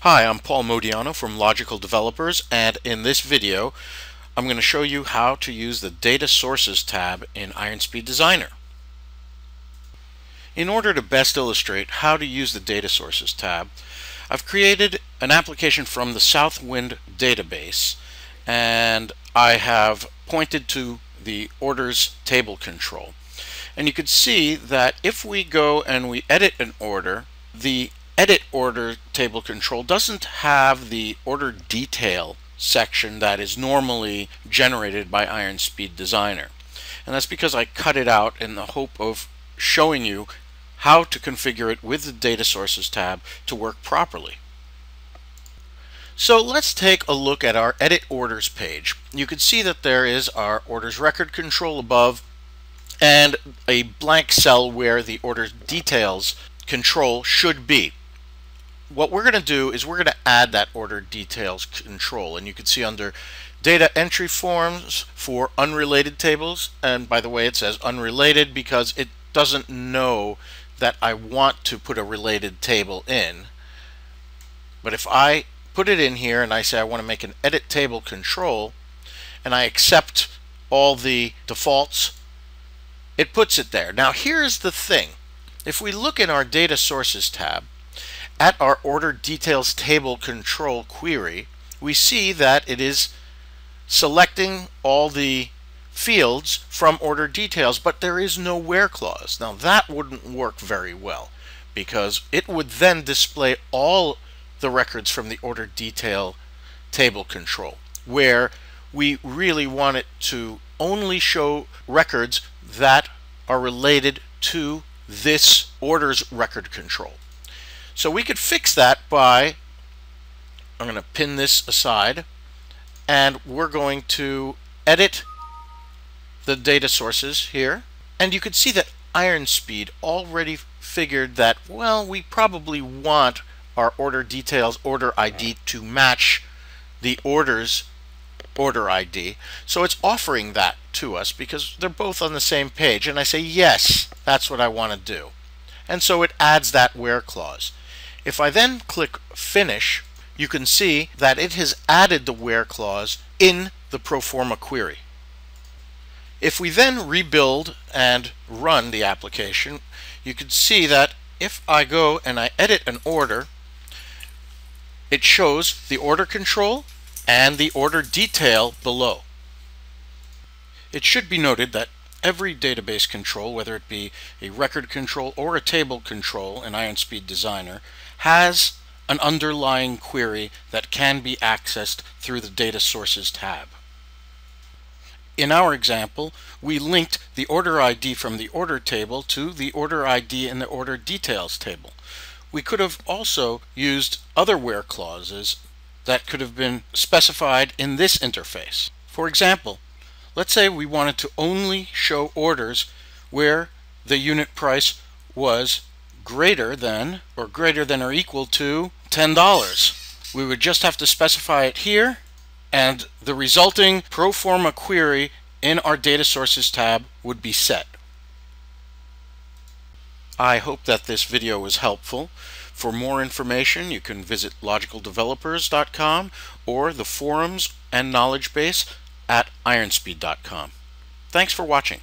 Hi, I'm Paul Modiano from Logical Developers, and in this video I'm going to show you how to use the Data Sources tab in IronSpeed Designer. In order to best illustrate how to use the Data Sources tab, I've created an application from the Southwind database, and I have pointed to the orders table control. And you can see that if we go and we edit an order, the edit order table control doesn't have the order detail section that is normally generated by IronSpeed Designer. And that's because I cut it out in the hope of showing you how to configure it with the Data Sources tab to work properly. So let's take a look at our Edit Orders page. You can see that there is our Orders Record Control above and a blank cell where the Orders Details control should be. What we're going to do is we're going to add that Order Details control, and you can see under Data Entry Forms for unrelated tables, and by the way it says unrelated because it doesn't know that I want to put a related table in. But if I put it in here and I say I want to make an edit table control and I accept all the defaults, it puts it there. Now here's the thing. If we look in our Data Sources tab at our Order Details Table Control query, we see that it is selecting all the fields from Order Details, but there is no where clause. Now that wouldn't work very well because it would then display all the records from the Order Detail Table Control, where we really want it to only show records that are related to this orders record control. So we could fix that by, I'm going to pin this aside, and we're going to edit the data sources here, and you can see that IronSpeed already figured that, well, we probably want our order details order ID to match the orders order ID, so it's offering that to us because they're both on the same page, and I say yes, that's what I want to do, and so it adds that where clause. If I then click Finish, you can see that it has added the where clause in the proforma query. If we then rebuild and run the application, you can see that if I go and I edit an order, it shows the order control and the order detail below. It should be noted that every database control, whether it be a record control or a table control in IronSpeed Designer, has an underlying query that can be accessed through the Data Sources tab. In our example, we linked the order ID from the order table to the order ID in the order details table. We could have also used other where clauses that could have been specified in this interface. For example, let's say we wanted to only show orders where the unit price was greater than or equal to $10. We would just have to specify it here, and the resulting proforma query in our Data Sources tab would be set. I hope that this video was helpful. For more information, you can visit logicaldevelopers.com or the forums and knowledge base at ironspeed.com. Thanks for watching.